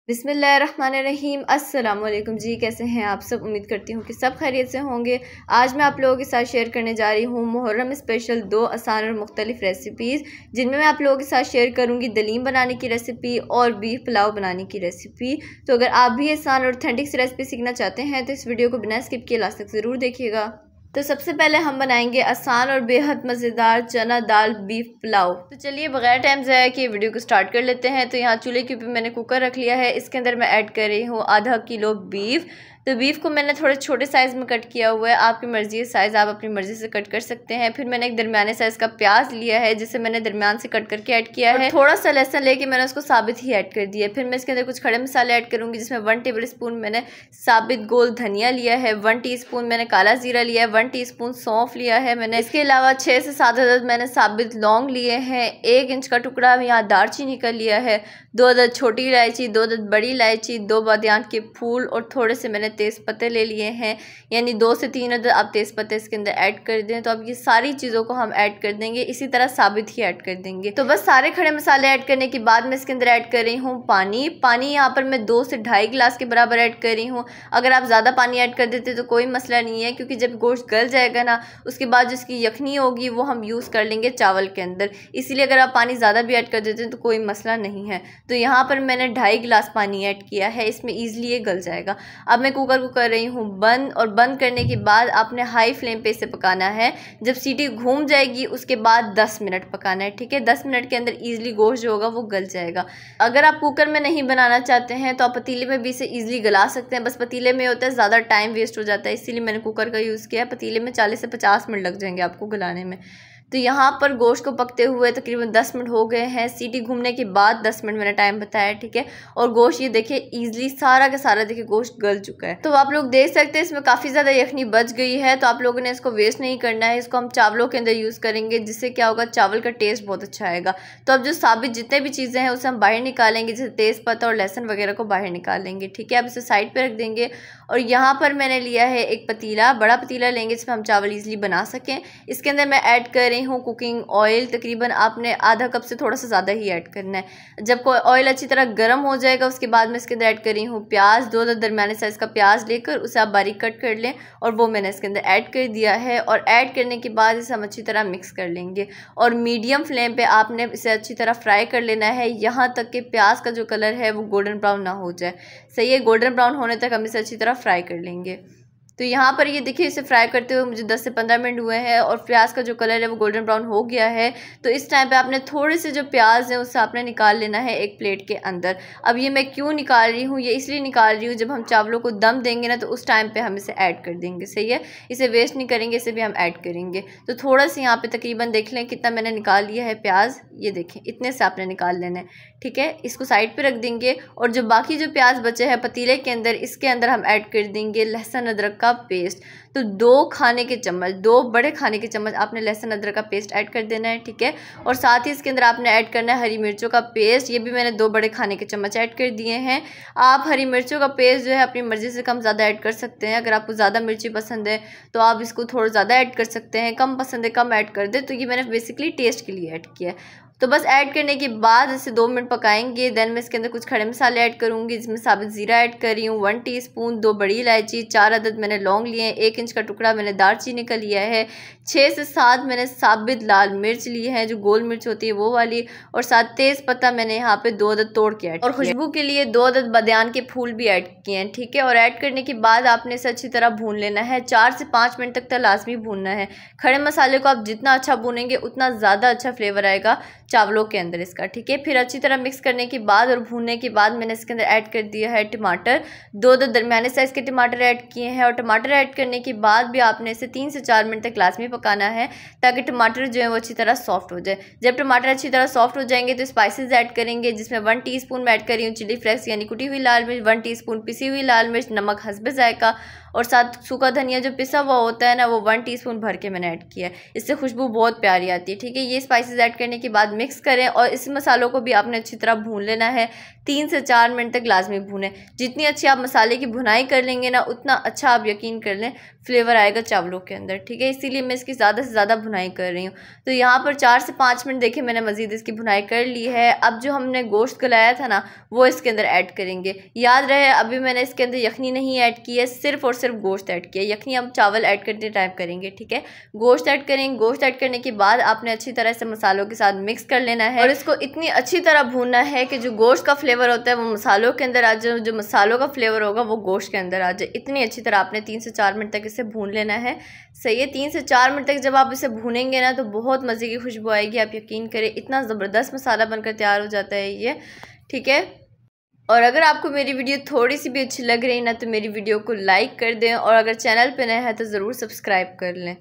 बिस्मिल्लाहिर्रहमानिर्रहीम। अस्सलाम वालेकुम जी, कैसे हैं आप सब। उम्मीद करती हूँ कि सब खैरियत से होंगे। आज मैं आप लोगों के साथ शेयर करने जा रही हूँ मुहर्रम स्पेशल 2 आसान और मुख्तलिफ रेसिपीज़, जिनमें मैं आप लोगों के साथ शेयर करूँगी दलीम बनाने की रेसिपी और बीफ पुलाव बनाने की रेसिपी। तो अगर आप भी आसान और ऑथेंटिक सी रेसिपी सीखना चाहते हैं तो इस वीडियो को बिना स्किप किए लास्ट तक ज़रूर देखिएगा। तो सबसे पहले हम बनाएंगे आसान और बेहद मज़ेदार चना दाल बीफ पुलाव। तो चलिए बगैर टाइम ज़ाया किए वीडियो को स्टार्ट कर लेते हैं। तो यहाँ चूल्हे के ऊपर मैंने कुकर रख लिया है। इसके अंदर मैं ऐड कर रही हूँ आधा किलो बीफ। तो बीफ को मैंने थोड़े छोटे साइज़ में कट किया हुआ है। आपकी मर्ज़ी है साइज़, आप अपनी मर्ज़ी से कट कर सकते हैं। फिर मैंने एक दरमियाने साइज़ का प्याज लिया है, जिसे मैंने दरमियान से कट करके ऐड किया है। थोड़ा सा लहसुन लेके मैंने उसको साबित ही ऐड कर दिया। फिर मैं इसके अंदर कुछ खड़े मसाले ऐड करूँगी, जिसमें 1 टेबल स्पून मैंने साबित गोल धनिया लिया है, 1 टीस्पून मैंने काला ज़ीरा लिया है, 1 टीस्पून सौंफ लिया है मैंने। इसके अलावा 6 से 7 अदद मैंने साबित लौंग लिए हैं, 1 इंच का टुकड़ा यहाँ दालचीनी का लिया है, 2 अदद छोटी इलायची, 2 अदद बड़ी इलायची, 2 बादियान के फूल और थोड़े से मैंने तेज़ पत्ते ले लिए हैं, यानी 2 से 3 अदद आप तेज़ पत्ते इसके अंदर ऐड कर दें। तो अब ये सारी चीज़ों को हम ऐड कर देंगे, इसी तरह साबित ही ऐड कर देंगे। तो बस सारे खड़े मसाले ऐड करने के बाद मैं इसके अंदर ऐड कर रही हूँ पानी यहाँ पर मैं 2 से 2.5 गिलास के बराबर ऐड कर रही हूँ। अगर आप ज़्यादा पानी ऐड कर देते तो कोई मसला नहीं है, क्योंकि जब गोश्त गल जाएगा ना, उसके बाद जो इसकी यखनी होगी वो हम यूज़ कर लेंगे चावल के अंदर। इसीलिए अगर आप पानी ज़्यादा भी ऐड कर देते हैं तो कोई मसला नहीं है। तो यहाँ पर मैंने 2.5 गिलास पानी ऐड किया है, इसमें ईजिली ये गल जाएगा। अब मैं कुकर को कर रही हूँ बंद, और बंद करने के बाद आपने हाई फ्लेम पे इसे पकाना है। जब सीटी घूम जाएगी उसके बाद 10 मिनट पकाना है, ठीक है। 10 मिनट के अंदर ईजिली गोश्त जो होगा वो गल जाएगा। अगर आप कुकर में नहीं बनाना चाहते हैं तो आप पतीले में भी इसे ईजिली गला सकते हैं। बस पतीले में होता है ज़्यादा टाइम वेस्ट हो जाता है, इसीलिए मैंने कुकर का यूज़ किया है। पतीले में 40 से 50 मिनट लग जाएंगे आपको गलाने में। तो यहाँ पर गोश्त को पकते हुए तकरीबन 10 मिनट हो गए हैं। सीटी घूमने के बाद 10 मिनट मैंने टाइम बताया, ठीक है। और गोश्त ये देखिए ईजिली सारा का सारा देखिए गोश्त गल चुका है। तो आप लोग देख सकते हैं इसमें काफ़ी ज़्यादा यखनी बच गई है। तो आप लोगों ने इसको वेस्ट नहीं करना है, इसको हम चावलों के अंदर यूज़ करेंगे, जिससे क्या होगा, चावल का टेस्ट बहुत अच्छा आएगा। तो अब जो साबित जितने भी चीज़ें हैं उसे हम बाहर निकालेंगे, जैसे तेज़पत्ता और लहसुन वगैरह को बाहर निकालेंगे, ठीक है। अब इसे साइड पर रख देंगे। और यहाँ पर मैंने लिया है एक पतीला, बड़ा पतीला लेंगे जिसमें हम चावल ईजिली बना सकें। इसके अंदर मैं ऐड कर रही हूँ कुकिंग ऑयल। तकरीबन आपने आधा कप से थोड़ा सा ज़्यादा ही ऐड करना है। जब कोई ऑयल अच्छी तरह गर्म हो जाएगा उसके बाद मैं इसके अंदर ऐड कर रही हूँ प्याज। 2 दरमियाने साइज़ का प्याज लेकर उसे आप बारीक कट कर लें, और वो मैंने इसके अंदर ऐड कर दिया है। और ऐड करने के बाद इसे हम अच्छी तरह मिक्स कर लेंगे, और मीडियम फ्लेम पे आपने इसे अच्छी तरह फ्राई कर लेना है, यहाँ तक कि प्याज का जो कलर है वो गोल्डन ब्राउन ना हो जाए। सही है, गोल्डन ब्राउन होने तक हम इसे अच्छी तरह फ्राई कर लेंगे। तो यहाँ पर ये देखिए इसे फ्राई करते हुए मुझे 10 से 15 मिनट हुए हैं, और प्याज का जो कलर है वो गोल्डन ब्राउन हो गया है। तो इस टाइम पे आपने थोड़े से जो प्याज है उससे आपने निकाल लेना है एक प्लेट के अंदर। अब ये मैं क्यों निकाल रही हूँ, ये इसलिए निकाल रही हूँ, जब हम चावलों को दम देंगे ना तो उस टाइम पे हम इसे ऐड कर देंगे। सही है, इसे वेस्ट नहीं करेंगे, इसे भी हम ऐड करेंगे। तो थोड़ा सा यहाँ पे तकरीबन देख लें कितना मैंने निकाल लिया है प्याज, ये देखें इतने से आपने निकाल लेना है, ठीक है। इसको साइड पे रख देंगे, और जो बाकी जो प्याज बचे हैं पतीले के अंदर, इसके अंदर हम ऐड कर देंगे लहसुन अदरक का पेस्ट। तो 2 खाने के चम्मच, 2 बड़े खाने के चम्मच आपने लहसुन अदरक का पेस्ट ऐड कर देना है, ठीक है। और साथ ही इसके अंदर आपने ऐड करना है हरी मिर्चों का पेस्ट। ये भी मैंने 2 बड़े खाने के चम्मच ऐड कर दिए हैं। आप हरी मिर्चों का पेस्ट जो है अपनी मर्ज़ी से कम ज़्यादा ऐड कर सकते हैं। अगर आपको ज़्यादा मिर्ची पसंद है तो आप इसको थोड़ा ज़्यादा ऐड कर सकते हैं, कम पसंद है कम ऐड कर दे। तो ये मैंने बेसिकली टेस्ट के लिए ऐड किया है। तो बस ऐड करने के बाद इसे 2 मिनट पकाएंगे। देन मैं इसके अंदर कुछ खड़े मसाले ऐड करूँगी, जिसमें साबित ज़ीरा ऐड कर रही हूँ 1 टीस्पून, 2 बड़ी इलायची, 4 अदद मैंने लौंग लिए हैं, 1 इंच का टुकड़ा मैंने दालचीनी का लिया है, 6 से 7 मैंने साबित लाल मिर्च ली है, जो गोल मिर्च होती है वो वाली, और साथ तेज़ पत्ता मैंने यहाँ पे 2 अदद तोड़ के ऐड, और खुशबू के लिए 2 अदद बादियान के फूल भी ऐड किए हैं, ठीक है। और ऐड करने के बाद आपने इसे अच्छी तरह भून लेना है, 4 से 5 मिनट तक लाजमी भूनना है। खड़े मसाले को आप जितना अच्छा भूनेंगे उतना ज़्यादा अच्छा फ्लेवर आएगा चावलों के अंदर इसका, ठीक है। फिर अच्छी तरह मिक्स करने के बाद और भूनने के बाद मैंने इसके अंदर ऐड कर दिया है टमाटर। 2 दरमियाने साइज़ के टमाटर ऐड किए हैं, और टमाटर ऐड करने के बाद भी आपने इसे 3 से 4 मिनट तक लाजमी पकाना है, ताकि टमाटर जो है वो अच्छी तरह सॉफ्ट हो जाए। जब टमाटर अच्छी तरह सॉफ्ट हो जाएंगे तो स्पाइसेस ऐड करेंगे, जिसमें 1 टीस्पून मैं ऐड कर रही हूँ चिली फ्लेक्स यानी कुटी हुई लाल मिर्च, 1 टीस्पून पिसी हुई लाल मिर्च, नमक हस्बे जायका, और साथ सूखा धनिया जो पिसा हुआ होता है ना वो 1 टीस्पून भर के मैंने ऐड किया है। इससे खुशबू बहुत प्यारी आती है, ठीक है। ये स्पाइसेस ऐड करने के बाद मिक्स करें और इस मसालों को भी आपने अच्छी तरह भून लेना है। 3 से 4 मिनट तक लाजमी भूनें। जितनी अच्छी आप मसाले की भुनाई कर लेंगे ना, उतना अच्छा आप यकीन कर लें फ्लेवर आएगा चावलों के अंदर, ठीक है। इसीलिए मैं इसकी ज़्यादा से ज़्यादा भुनाई कर रही हूँ। तो यहाँ पर 4 से 5 मिनट देखिए मैंने मज़ीद इसकी भुनाई कर ली है। अब जो हमने गोश्त गलाया था ना, वो इसके अंदर ऐड करेंगे। याद रहे अभी मैंने इसके अंदर यखनी नहीं ऐड की है, सिर्फ और सिर्फ गोश्त ऐड किया। यखनी हम चावल ऐड करते टाइम करेंगे, ठीक है। गोश्त ऐड करेंगे। गोश्त ऐड करने के बाद आपने अच्छी तरह से मसालों के साथ मिक्स कर लेना है और इसको इतनी अच्छी तरह भूनना है कि जो गोश्त का फ्लेवर होता है वो मसालों के अंदर आ जाए, जो मसालों का फ्लेवर होगा वो गोश्त के अंदर आ जाए। इतनी अच्छी तरह आपने 3 से 4 मिनट तक इसे भून लेना है। सही है। 3 से 4 मिनट तक जब आप इसे भूनेंगे ना, तो बहुत मज़े की खुशबू आएगी। आप यकीन करें इतना ज़बरदस्त मसाला बनकर तैयार हो जाता है ये, ठीक है। और अगर आपको मेरी वीडियो थोड़ी सी भी अच्छी लग रही ना, तो मेरी वीडियो को लाइक कर दें और अगर चैनल पे नए हैं तो ज़रूर सब्सक्राइब कर लें।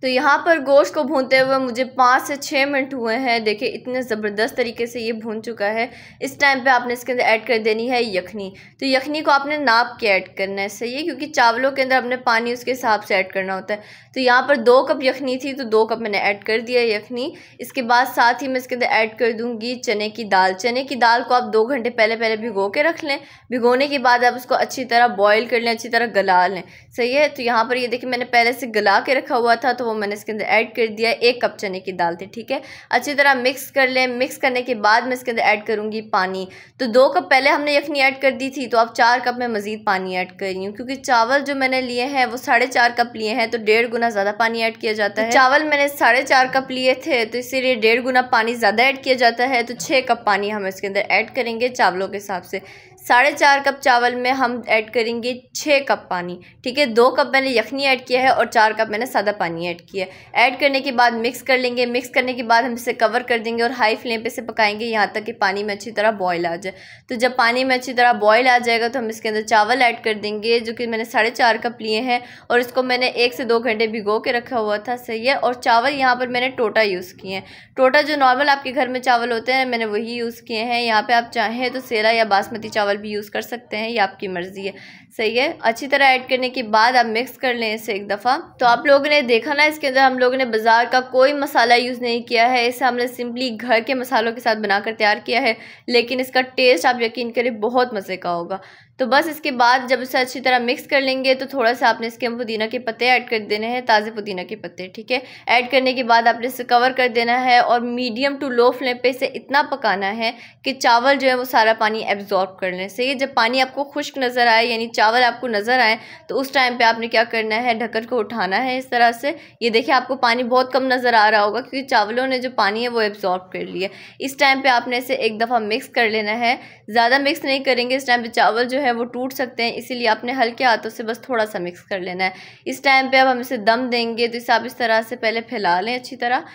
तो यहाँ पर गोश्त को भूनते हुए मुझे 5 से 6 मिनट हुए हैं। देखिए इतने ज़बरदस्त तरीके से ये भून चुका है। इस टाइम पे आपने इसके अंदर ऐड कर देनी है यखनी। तो यखनी को आपने नाप के ऐड करना है, सही है, क्योंकि चावलों के अंदर आपने पानी उसके हिसाब से ऐड करना होता है। तो यहाँ पर 2 कप यखनी थी, तो 2 कप मैंने ऐड कर दिया यखनी। इसके बाद साथ ही मैं इसके अंदर ऐड कर दूँगी चने की दाल। चने की दाल को आप 2 घंटे पहले भिगो के रख लें। भिगोने के बाद आप उसको अच्छी तरह बॉयल कर लें, अच्छी तरह गला लें, सही है। तो यहाँ पर ये देखिए मैंने पहले से गला के रखा हुआ था, तो वो मैंने इसके अंदर ऐड कर दिया। 1 कप चने की दाल थी, ठीक है। अच्छी तरह मिक्स कर लें। मिक्स करने के बाद मैं इसके अंदर ऐड करूँगी पानी। तो 2 कप पहले हमने यखनी ऐड कर दी थी, तो अब 4 कप में मज़ीद पानी ऐड कर रही हूँ, क्योंकि चावल जो मैंने लिए हैं वो 4.5 कप लिए हैं, तो 1.5 गुना ज़्यादा पानी ऐड किया जाता है। चावल मैंने 4.5 कप लिए थे, तो इसीलिए 1.5 गुना पानी ज़्यादा ऐड किया जाता है। तो 6 कप पानी हम इसके अंदर ऐड करेंगे चावलों के हिसाब से। 4.5 कप चावल में हम ऐड करेंगे 6 कप पानी, ठीक है। 2 कप मैंने यखनी ऐड किया है और 4 कप मैंने सादा पानी ऐड किया है। ऐड करने के बाद मिक्स कर लेंगे। मिक्स करने के बाद हम इसे कवर कर देंगे और हाई फ्लेम पे से पकाएंगे यहाँ तक कि पानी में अच्छी तरह बॉयल आ जाए। तो जब पानी में अच्छी तरह बॉयल आ जाएगा तो हम इसके अंदर चावल ऐड कर देंगे, जो कि मैंने 4.5 कप लिए हैं और इसको मैंने 1 से 2 घंटे भिगो के रखा हुआ था, सही है। और चावल यहाँ पर मैंने टोटा यूज़ किए हैं। टोटा जो नॉर्मल आपके घर में चावल होते हैं, मैंने वही यूज़ किए हैं। यहाँ पर आप चाहें तो सेरा या बासमती चावल भी यूज़ कर सकते हैं, ये आपकी मर्ज़ी है, सही है। अच्छी तरह ऐड करने के बाद आप मिक्स कर लें इसे एक दफ़ा। तो आप लोगों ने देखा ना, इसके अंदर हम लोगों ने बाज़ार का कोई मसाला यूज़ नहीं किया है। इसे हमने सिंपली घर के मसालों के साथ बनाकर तैयार किया है, लेकिन इसका टेस्ट आप यकीन करें बहुत मज़े का होगा। तो बस इसके बाद जब इसे अच्छी तरह मिक्स कर लेंगे तो थोड़ा सा आपने इसके पुदीना के पत्ते ऐड कर देने हैं, ताज़े पुदीना के पत्ते, ठीक है। ऐड करने के बाद आपने इसे कवर कर देना है और मीडियम टू लो फ्लेम पे इसे इतना पकाना है कि चावल जो है वो सारा पानी एब्जॉर्ब कर लें, सही है। जब पानी आपको खुश्क नज़र आए, यानी चावल आपको नज़र आए, तो उस टाइम पे आपने क्या करना है, ढक्कन को उठाना है इस तरह से। ये देखिए आपको पानी बहुत कम नज़र आ रहा होगा, क्योंकि चावलों ने जो पानी है वो एब्जॉर्ब कर लिया। इस टाइम पे आपने इसे एक दफ़ा मिक्स कर लेना है। ज़्यादा मिक्स नहीं करेंगे, इस टाइम पे चावल जो है वो टूट सकते हैं, इसीलिए आपने हल्के हाथों से बस थोड़ा सा मिक्स कर लेना है। इस टाइम पे अब हम इसे दम देंगे, तो इसे आप इस तरह से पहले फैला लें अच्छी तरह।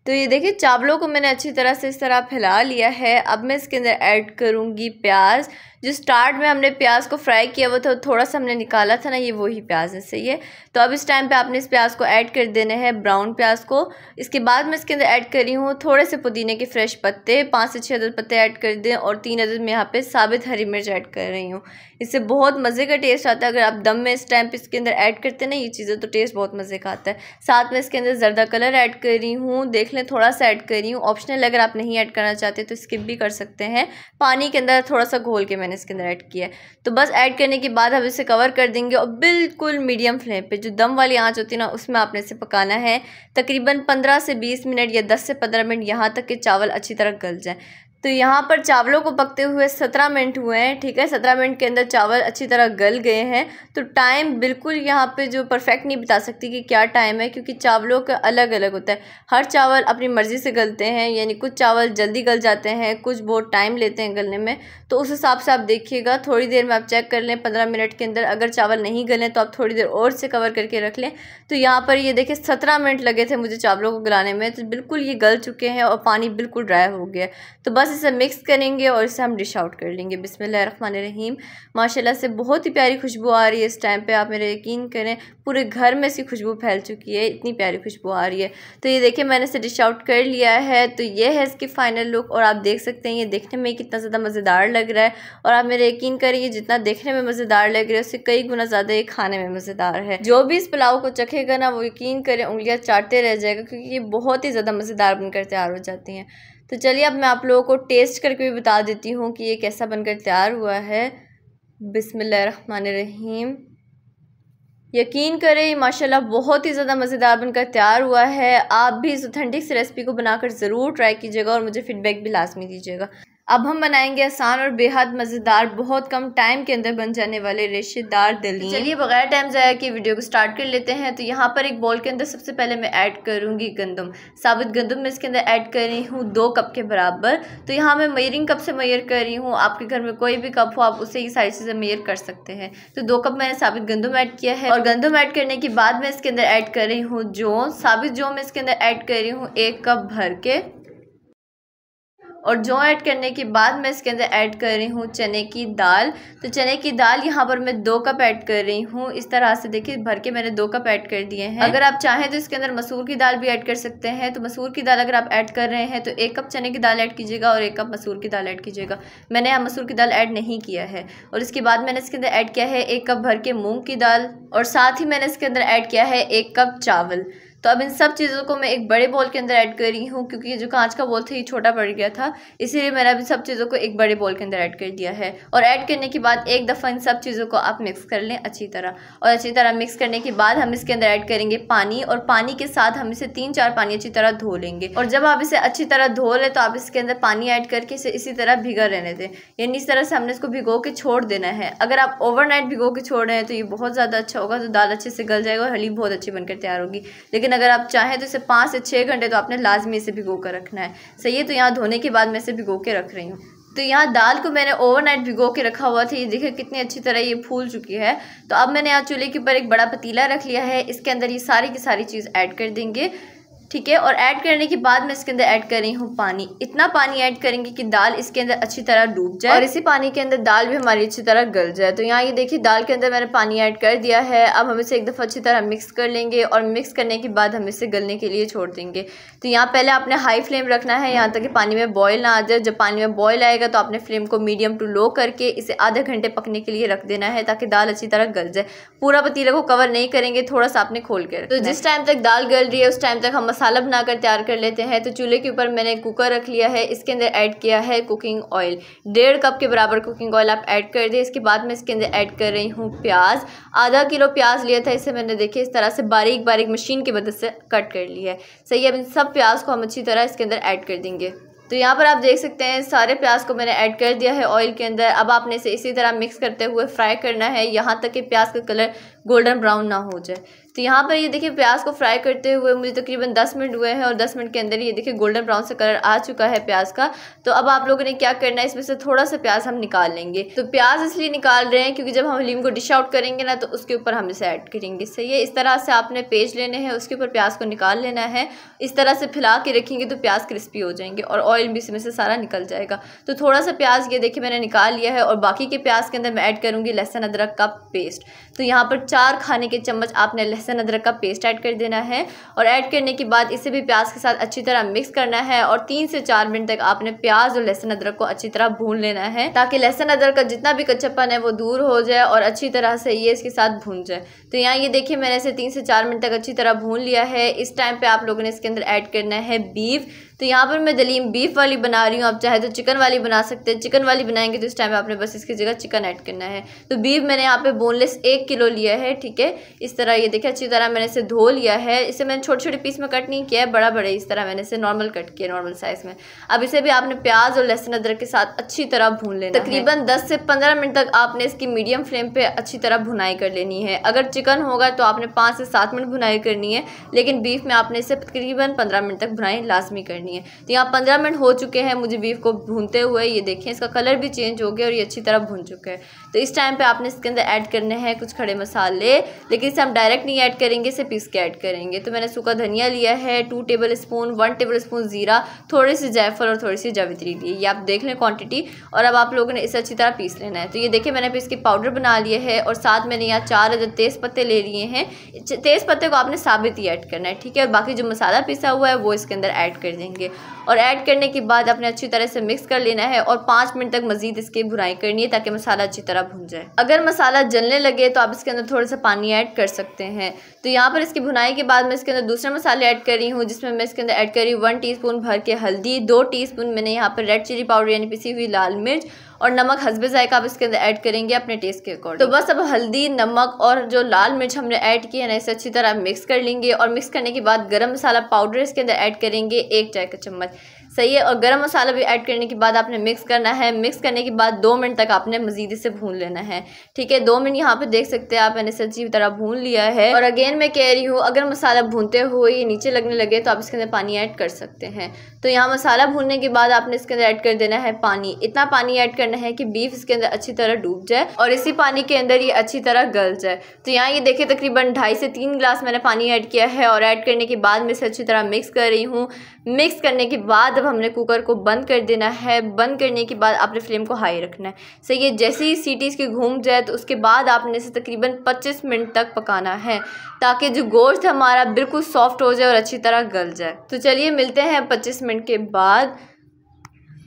तो ये देखिए चावलों को मैंने अच्छी तरह से इस तरह फैला लिया है। अब मैं इसके अंदर ऐड करूँगी प्याज। जो स्टार्ट में हमने प्याज को फ्राई किया हुआ था, थोड़ा सा हमने निकाला था ना, ये वही प्याज है, सही है। तो अब इस टाइम पे आपने इस प्याज को ऐड कर देने हैं, ब्राउन प्याज को। इसके बाद मैं इसके अंदर ऐड कर रही हूँ थोड़े से पुदीने के फ्रेश पत्ते, 5 से 6 अदद पत्ते ऐड कर दें और 3 अदद मैं यहाँ पे साबित हरी मिर्च ऐड कर रही हूँ। इससे बहुत मज़े का टेस्ट आता है। अगर आप दम में इस टाइम पे इसके अंदर ऐड करते हैं ना ये चीज़ें, तो टेस्ट बहुत मज़े का आता है। साथ में इसके अंदर ज़र्दा कलर ऐड कर रही हूँ, देख लें थोड़ा सा ऐड कर रही हूँ, ऑप्शनल। अगर आप नहीं ऐड करना चाहते तो स्किप भी कर सकते हैं। पानी के अंदर थोड़ा सा घोल के मैंने इसके अंदर ऐड किया। तो बस ऐड करने के बाद हम इसे कवर कर देंगे और बिल्कुल मीडियम फ्लेम पे, जो दम वाली आंच होती है ना, उसमें आपने इसे पकाना है तकरीबन 15 से 20 मिनट या 10 से 15 मिनट, यहाँ तक कि चावल अच्छी तरह गल जाए। तो यहाँ पर चावलों को पकते हुए 17 मिनट हुए हैं, ठीक है। 17 मिनट के अंदर चावल अच्छी तरह गल गए हैं। तो टाइम बिल्कुल यहाँ पे जो परफेक्ट नहीं बता सकती कि क्या टाइम है, क्योंकि चावलों का अलग अलग होता है। हर चावल अपनी मर्ज़ी से गलते हैं, यानी कुछ चावल जल्दी गल जाते हैं, कुछ बहुत टाइम लेते हैं गलने में। तो उस हिसाब से आप देखिएगा, थोड़ी देर में आप चेक कर लें 15 मिनट के अंदर। अगर चावल नहीं गलें तो आप थोड़ी देर और से कवर करके रख लें। तो यहाँ पर ये देखिए 17 मिनट लगे थे मुझे चावलों को गलाने में, तो बिल्कुल ये गल चुके हैं और पानी बिल्कुल ड्राई हो गया। तो बस से इसे मिक्स करेंगे और इसे हम डिश आउट कर लेंगे। बिस्मिल्लाहिर्रहमानिर्रहीम। माशाल्लाह से बहुत ही प्यारी खुशबू आ रही है इस टाइम पे, आप मेरे यकीन करें पूरे घर में इसकी खुशबू फैल चुकी है, इतनी प्यारी खुशबू आ रही है। तो ये देखिए मैंने इसे डिश आउट कर लिया है। तो ये है इसकी फ़ाइनल लुक और आप देख सकते हैं ये देखने में कितना ज़्यादा मज़ेदार लग रहा है। और आप मेरे यकीन करें ये जितना देखने में मज़ेदार लग रहा है उससे कई गुना ज़्यादा ये खाने में मज़ेदार है। जो भी इस पुलाव को चखेगा ना वो यकीन करें उंगलियाँ चाटते रह जाएगा, क्योंकि ये बहुत ही ज़्यादा मज़ेदार बनकर तैयार हो जाती हैं। तो चलिए अब मैं आप लोगों को टेस्ट करके भी बता देती हूँ कि ये कैसा बनकर तैयार हुआ है। बिस्मिल्लाहिर्रहमानिर्रहीम। यकीन करें माशाल्लाह बहुत ही ज़्यादा मज़ेदार बनकर तैयार हुआ है। आप भी इस ऑथेंटिक से रेसिपी को बनाकर ज़रूर ट्राई कीजिएगा और मुझे फ़ीडबैक भी लाजमी दीजिएगा। अब हम बनाएंगे आसान और बेहद मज़ेदार, बहुत कम टाइम के अंदर बन जाने वाले रेशेदार दलील। चलिए बगैर टाइम ज़ाया कि वीडियो को स्टार्ट कर लेते हैं। तो यहाँ पर एक बोल के अंदर सबसे पहले मैं ऐड करूँगी गंदम, साबुत गंदम में इसके अंदर ऐड कर रही हूँ 2 कप के बराबर। तो यहाँ मैं मेयरिंग कप से मेयर कर रही हूँ, आपके घर में कोई भी कप हो आप उससे ये सारी चीज़ें मेयर कर सकते हैं। तो 2 कप मैंने साबित गंदम ऐड किया है और गंदम ऐड करने के बाद मैं इसके अंदर ऐड कर रही हूँ जौ, साबित जौ में इसके अंदर ऐड कर रही हूँ 1 कप भर के। और जौ ऐड करने के बाद मैं इसके अंदर ऐड कर रही हूँ चने की दाल। तो चने की दाल यहाँ पर मैं 2 कप ऐड कर रही हूँ। इस तरह से देखिए भर के मैंने 2 कप ऐड कर दिए हैं। अगर आप चाहें तो इसके अंदर मसूर की दाल भी ऐड कर सकते हैं। तो मसूर की दाल अगर आप ऐड कर रहे हैं तो 1 कप चने की दाल ऐड कीजिएगा और 1 कप मसूर की दाल ऐड कीजिएगा। मैंने यहाँ मसूर की दाल ऐड नहीं किया है। और इसके बाद मैंने इसके अंदर ऐड किया है 1 कप भर के मूँग की दाल और साथ ही मैंने इसके अंदर ऐड किया है 1 कप चावल। तो अब इन सब चीज़ों को मैं एक बड़े बोल के अंदर ऐड कर रही हूँ, क्योंकि ये जो कांच का बोल था ये छोटा पड़ गया था, इसीलिए मैंने अभी सब चीज़ों को एक बड़े बोल के अंदर ऐड कर दिया है। और ऐड करने के बाद एक दफ़ा इन सब चीज़ों को आप मिक्स कर लें अच्छी तरह। और अच्छी तरह मिक्स करने के बाद हम इसके अंदर ऐड करेंगे पानी और पानी के साथ हम इसे 3-4 पानी अच्छी तरह धो लेंगे। और जब आप इसे अच्छी तरह धो लें तो आप इसके अंदर पानी ऐड करके इसे इसी तरह भिगा रहने दें, यानी इस तरह से हमने इसको भिगो के छोड़ देना है। अगर आप ओवरनाइट भिगो के छोड़ रहे हैं तो ये बहुत ज़्यादा अच्छा होगा, तो दाल अच्छे से गल जाएगा और हलीम बहुत अच्छी बनकर तैयार होगी। लेकिन अगर आप चाहें तो इसे 5 से 6 घंटे तो आपने लाजमी इसे भिगो कर रखना है। सही है। तो यहाँ धोने के बाद मैं इसे भिगो के रख रही हूँ। तो यहाँ दाल को मैंने ओवरनाइट भिगो के रखा हुआ था, ये देखिए कितनी अच्छी तरह ये फूल चुकी है। तो अब मैंने यहाँ चूल्हे के ऊपर एक बड़ा पतीला रख लिया है, इसके अंदर ये सारी की सारी चीज़ ऐड कर देंगे। ठीक है। और ऐड करने के बाद मैं इसके अंदर ऐड कर रही हूँ पानी। इतना पानी ऐड करेंगे कि दाल इसके अंदर अच्छी तरह डूब जाए और इसी पानी के अंदर दाल भी हमारी अच्छी तरह गल जाए। तो यहाँ ये देखिए दाल के अंदर मैंने पानी ऐड कर दिया है। अब हम इसे एक दफ़ा अच्छी तरह मिक्स कर लेंगे और मिक्स करने के बाद हम इसे गलने के लिए छोड़ देंगे। तो यहाँ पहले आपने हाई फ्लेम रखना है यहाँ तक कि पानी में बॉयल ना आ जाए। जब पानी में बॉयल आएगा तो आपने फ्लेम को मीडियम टू लो करके इसे आधे घंटे पकने के लिए रख देना है, ताकि दाल अच्छी तरह गल जाए। पूरा पतीले को कवर नहीं करेंगे, थोड़ा सा आपने खोल के। तो जिस टाइम तक दाल गल रही है उस टाइम तक हम मसाला बनाकर तैयार कर लेते हैं। तो चूल्हे के ऊपर मैंने कुकर रख लिया है, इसके अंदर ऐड किया है कुकिंग ऑयल। 1.5 कप के बराबर कुकिंग ऑयल आप ऐड कर दें। इसके बाद मैं इसके अंदर ऐड कर रही हूँ प्याज। आधा किलो प्याज लिया था, इसे मैंने देखिए इस तरह से बारीक बारीक मशीन की मदद से कट कर लिया है। सही है। अब इन सब प्याज को हम अच्छी तरह इसके अंदर ऐड कर देंगे। तो यहाँ पर आप देख सकते हैं सारे प्याज को मैंने ऐड कर दिया है ऑयल के अंदर। अब आपने इसे इसी तरह मिक्स करते हुए फ्राई करना है यहाँ तक कि प्याज का कलर गोल्डन ब्राउन ना हो जाए। तो यहाँ पर ये देखिए प्याज को फ्राई करते हुए मुझे तकरीबन 10 मिनट हुए हैं और 10 मिनट के अंदर ये देखिए गोल्डन ब्राउन से कलर आ चुका है प्याज का। तो अब आप लोगों ने क्या करना है, इसमें से थोड़ा सा प्याज हम निकाल लेंगे। तो प्याज इसलिए निकाल रहे हैं क्योंकि जब हम हलीम को डिश आउट करेंगे ना तो उसके ऊपर हम इसे ऐड करेंगे। सही है। इस तरह से आपने पेज लेने हैं, उसके ऊपर प्याज को निकाल लेना है। इस तरह से फैला के रखेंगे तो प्याज क्रिस्पी हो जाएंगे और ऑयल भी इसमें से सारा निकल जाएगा। तो थोड़ा सा प्याज ये देखिए मैंने निकाल लिया है और बाकी के प्याज के अंदर मैं ऐड करूँगी लहसुन अदरक का पेस्ट। तो यहाँ पर 4 खाने के चम्मच आपने लहसुन अदरक का पेस्ट ऐड कर देना है। और ऐड करने के बाद इसे भी प्याज के साथ अच्छी तरह मिक्स करना है और 3 से 4 मिनट तक आपने प्याज और लहसुन अदरक को अच्छी तरह भून लेना है, ताकि लहसुन अदरक का जितना भी कच्चापन है वो दूर हो जाए और अच्छी तरह से ये इसके साथ भून जाए। तो यहाँ ये देखिए मैंने इसे 3 से 4 मिनट तक अच्छी तरह भून लिया है। इस टाइम पे आप लोगों ने इसके अंदर ऐड करना है बीफ। तो यहाँ पर मैं दलीम बीफ वाली बना रही हूँ, आप चाहे तो चिकन वाली बना सकते हैं। चिकन वाली बनाएंगे तो इस टाइम पे आपने बस इसकी जगह चिकन ऐड करना है। तो बीफ मैंने यहाँ पे बोनलेस 1 किलो लिया है। ठीक है। इस तरह ये देखिए अच्छी तरह मैंने इसे धो लिया है। इसे मैंने छोटे छोटे पीस में कट नहीं किया है, बड़ा बड़े इस तरह मैंने इसे नॉर्मल कट किया, नॉर्मल साइज में। अब इसे भी आपने प्याज और लहसुन अदरक के साथ अच्छी तरह भून लेना है। तकरीबन 10 से 15 मिनट तक आपने इसकी मीडियम फ्लेम पे अच्छी तरह भुनाई कर लेनी है। अगर चिकन होगा तो आपने 5 से 7 मिनट भुनाई करनी है, लेकिन बीफ में आपने इसे तकरीबन 15 मिनट तक भुनाई लाजमी करनी करनी है। तो यहाँ 15 मिनट हो चुके हैं मुझे बीफ को भूनते हुए। ये देखें इसका कलर भी चेंज हो गया और ये अच्छी तरह भून चुका है। तो इस टाइम पे आपने इसके अंदर ऐड करने हैं कुछ खड़े मसाले, लेकिन इसे हम डायरेक्ट नहीं ऐड करेंगे, इसे पीस के ऐड करेंगे। तो मैंने सूखा धनिया लिया है 2 टेबल स्पून, 1 टेबल स्पून ज़ीरा, थोड़ी सी जायफल और थोड़ी सी जावित्री ली। ये आप देख लें क्वांटिटी। और अब आप लोगों ने इसे अच्छी तरह पीस लेना है। तो ये देखिए मैंने इसके पाउडर बना लिए है और साथ मैंने यहाँ 4 अदद तेज़ पत्ते ले लिए हैं। तेज़ पत्ते को आपने साबित ही ऐड करना है, ठीक है। और बाकी जो मसाला पिसा हुआ है वो इसके अंदर ऐड कर देंगे और ऐड करने के बाद आपने अच्छी तरह से मिक्स कर लेना है और 5 मिनट तक मजीद इसकी भुनाई करनी है ताकि मसाला अच्छी तरह भुन जाए। अगर मसाला जलने लगे तो आप इसके अंदर थोड़ा सा पानी ऐड कर सकते हैं। तो यहाँ पर इसकी भुनाई के बाद मैं इसके अंदर दूसरे मसाले ऐड कर रही हूँ, जिसमें मैं इसके अंदर ऐड कर रही हूँ 1 टीस्पून भर के हल्दी, 2 टीस्पून मैंने यहाँ पर रेड चिली पाउडर यानी पिसी हुई लाल मिर्च, और नमक हस्बे जायका आप इसके अंदर ऐड करेंगे अपने टेस्ट के अकॉर्डिंग। तो बस अब हल्दी, नमक और जो लाल मिर्च हमने ऐड किया है ना, इसे अच्छी तरह मिक्स कर लेंगे। और मिक्स करने के बाद गरम मसाला पाउडर इसके अंदर ऐड करेंगे 1 चाय का चम्मच, सही है। और गरम मसाला भी ऐड करने के बाद आपने मिक्स करना है। मिक्स करने के बाद 2 मिनट तक आपने मजीद इसे भून लेना है, ठीक है। 2 मिनट यहाँ पे देख सकते हैं आप, मैंने इसे अच्छी तरह भून लिया है। और अगेन मैं कह रही हूँ अगर मसाला भूनते हुए ये नीचे लगने लगे तो आप इसके अंदर पानी ऐड कर सकते हैं। तो यहाँ मसाला भूनने के बाद आपने इसके अंदर ऐड कर देना है पानी। इतना पानी ऐड करना है कि बीफ इसके अंदर अच्छी तरह डूब जाए और इसी पानी के अंदर ये अच्छी तरह गल जाए। तो यहाँ ये देखिए तकरीबन 2.5 से 3 गिलास मैंने पानी ऐड किया है और ऐड करने के बाद मैं इसे अच्छी तरह मिक्स कर रही हूँ। मिक्स करने के बाद अब हमने कुकर को बंद कर देना है। बंद करने के बाद आपने फ्लेम को हाई रखना है, सही है। जैसे ही सीटी इसकी घूम जाए तो उसके बाद आपने इसे तकरीबन 25 मिनट तक पकाना है ताकि जो गोश्त हमारा बिल्कुल सॉफ्ट हो जाए और अच्छी तरह गल जाए। तो चलिए मिलते हैं 25 मिनट के बाद।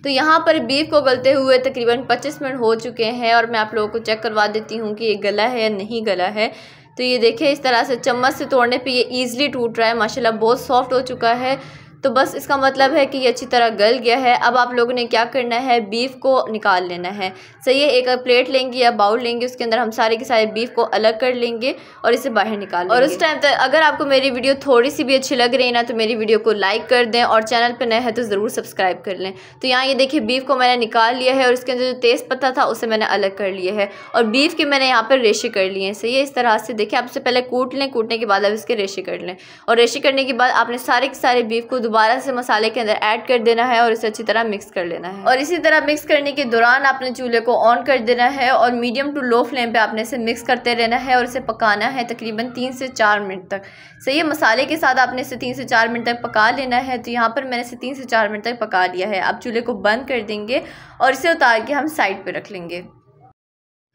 तो यहाँ पर बीफ को गलते हुए तकरीबन 25 मिनट हो चुके हैं और मैं आप लोगों को चेक करवा देती हूँ कि ये गला है या नहीं गला है। तो ये देखें इस तरह से चम्मच से तोड़ने पे ये ईज़िली टूट रहा है, माशाल्लाह बहुत सॉफ्ट हो चुका है। तो बस इसका मतलब है कि ये अच्छी तरह गल गया है। अब आप लोगों ने क्या करना है, बीफ को निकाल लेना है, सही है। एक प्लेट लेंगे या बाउल लेंगे, उसके अंदर हम सारे के सारे बीफ को अलग कर लेंगे और इसे बाहर निकाल लेंगे। और उस टाइम तक अगर आपको मेरी वीडियो थोड़ी सी भी अच्छी लग रही है ना तो मेरी वीडियो को लाइक कर दें और चैनल पर नए हैं तो ज़रूर सब्सक्राइब कर लें। तो यहाँ ये देखिए बीफ को मैंने निकाल लिया है और इसके अंदर जो तेज़ पत्ता था उसे मैंने अलग कर लिया है और बीफ के मैंने यहाँ पर रेशे कर लिए हैं, सही है। इस तरह से देखिए, आपसे पहले कूट लें, कूटने के बाद आप इसके रेशे कर लें और रेशे करने के बाद आपने सारे के सारे बीफ को दोबारा से मसाले के अंदर ऐड कर देना है और इसे अच्छी तरह मिक्स कर लेना है। और इसी तरह मिक्स करने के दौरान आपने चूल्हे को ऑन कर देना है और मीडियम टू लो फ्लेम पे आपने इसे मिक्स करते रहना है और इसे पकाना है तकरीबन 3 से 4 मिनट तक, सही है। मसाले के साथ आपने इसे 3 से 4 मिनट तक पका लेना है। तो यहाँ पर मैंने इसे 3 से 4 मिनट तक पका लिया है। अब चूल्हे को बंद कर देंगे और इसे उतार के हम साइड पर रख लेंगे।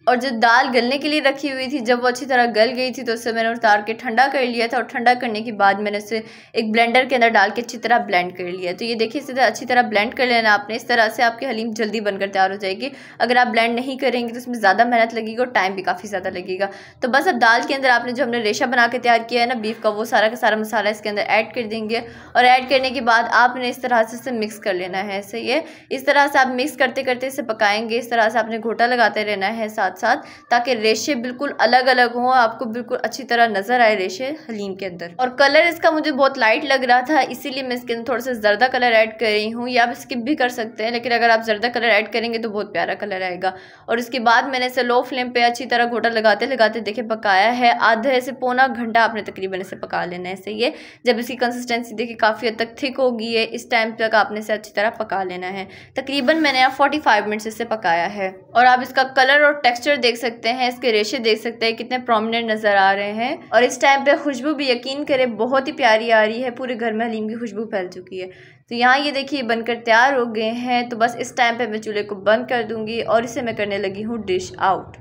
और जो दाल गलने के लिए रखी हुई थी, जब वो अच्छी तरह गल गई थी तो उसे मैंने उतार के ठंडा कर लिया था और ठंडा करने के बाद मैंने उसे एक ब्लेंडर के अंदर डाल के अच्छी तरह ब्लेंड कर लिया। तो ये देखिए इसे अच्छी तरह ब्लेंड कर लेना आपने। इस तरह से आपकी हलीम जल्दी बनकर तैयार हो जाएगी। अगर आप ब्लेंड नहीं करेंगे तो उसमें ज़्यादा मेहनत लगेगी और टाइम भी काफ़ी ज़्यादा लगेगा। तो बस अब दाल के अंदर आपने जो हमने रेशा बना के तैयार किया है ना बीफ का, वो सारा का सारा मसाला इसके अंदर ऐड कर देंगे और ऐड करने के बाद आपने इस तरह से इसे मिक्स कर लेना है, सही है। इस तरह से आप मिक्स करते करते इसे पकाएंगे। इस तरह से आपने घोटा लगाते रहना है साथ साथ, ताकि रेशे बिल्कुल अलग अलग हों, आपको बिल्कुल अच्छी तरह नजर आए रेशे हलीम के अंदर। और कलर इसका मुझे बहुत लाइट लग रहा था, इसीलिए मैं इसके अंदर थोड़ा सा जर्दा कलर ऐड कर रही हूँ, या आप स्किप भी कर सकते हैं, लेकिन अगर आप जर्दा कलर ऐड करेंगे तो बहुत प्यारा कलर आएगा। और इसके बाद मैंने इसे लो फ्लेम पे अच्छी तरह घोटा लगाते लगाते देखे पकाया है। आधे से पौना घंटा आपने तकरीबन इसे पका लेना है, सही है। जब इसकी कंसिस्टेंसी देखिए काफ़ी हद तक थिक हो गई है, इस टाइम तक आपने इसे अच्छी तरह पका लेना है। तकरीबन मैंने यहाँ 45 मिनट इसे पकाया है। और आप इसका कलर और टेक्सचर देख सकते हैं, इसके रेशे देख सकते हैं कितने प्रोमिनेंट नज़र आ रहे हैं। और इस टाइम पे खुशबू भी यकीन करें बहुत ही प्यारी आ रही है, पूरे घर में हलीम की खुशबू फैल चुकी है। तो यहाँ ये देखिए बनकर तैयार हो गए हैं। तो बस इस टाइम पे मैं चूल्हे को बंद कर दूंगी और इसे मैं करने लगी हूँ डिश आउट।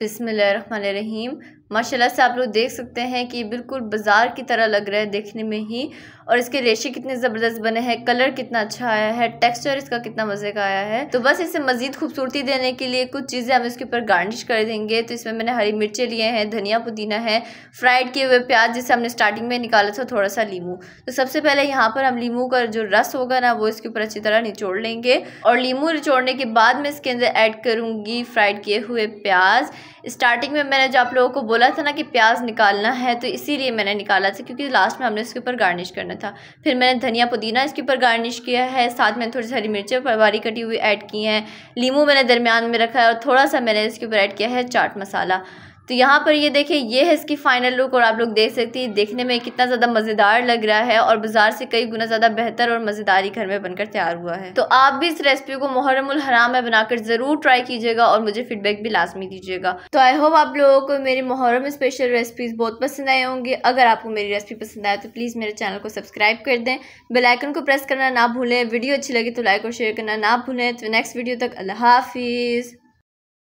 बिस्मिल्लाहिर्रहमानिर्रहीम। माशाल्लाह से आप लोग देख सकते हैं कि बिल्कुल बाज़ार की तरह लग रहा है देखने में ही। और इसके रेशे कितने ज़बरदस्त बने हैं, कलर कितना अच्छा आया है, टेक्सचर इसका कितना मज़े का आया है। तो बस इसे मज़ीद खूबसूरती देने के लिए कुछ चीज़ें हम इसके ऊपर गार्निश कर देंगे। तो इसमें मैंने हरी मिर्चें लिए हैं, धनिया पुदीना है, फ्राइड किए हुए प्याज जिसे हमने स्टार्टिंग में निकाला था, थोड़ा सा लीमू। तो सबसे पहले यहाँ पर हम लीमू का जो रस होगा ना वो इसके ऊपर अच्छी तरह निचोड़ लेंगे। और लीमू निचोड़ने के बाद मैं इसके अंदर ऐड करूँगी फ्राइड किए हुए प्याज। स्टार्टिंग में मैंने जो आप लोगों को बोला था ना कि प्याज निकालना है, तो इसीलिए मैंने निकाला था क्योंकि लास्ट में हमने इसके ऊपर गार्निश करना था। फिर मैंने धनिया पुदीना इसके ऊपर गार्निश किया है, साथ में थोड़ी सी हरी मिर्चें बारीक कटी हुई ऐड की हैं, लीमू मैंने दरमियान में रखा है और थोड़ा सा मैंने इसके ऊपर ऐड किया है चाट मसाला। तो यहाँ पर ये देखें, ये है इसकी फाइनल लुक और आप लोग देख सकते हैं देखने में कितना ज़्यादा मज़ेदार लग रहा है और बाजार से कई गुना ज़्यादा बेहतर और मज़ेदार घर में बनकर तैयार हुआ है। तो आप भी इस रेसिपी को मुहर्रमुल हराम में बनाकर ज़रूर ट्राई कीजिएगा और मुझे फीडबैक भी लाजमी दीजिएगा। तो आई होप आप लोगों को मेरी मुहर्रम स्पेशल रेसिपीज़ बहुत पसंद आए होंगे। अगर आपको मेरी रेसिपी पसंद आए तो प्लीज़ मेरे चैनल को सब्सक्राइब कर दें, बेल आइकन को प्रेस करना ना भूलें। वीडियो अच्छी लगी तो लाइक और शेयर करना ना भूलें। तो नेक्स्ट वीडियो तक अल्लाह हाफिज़।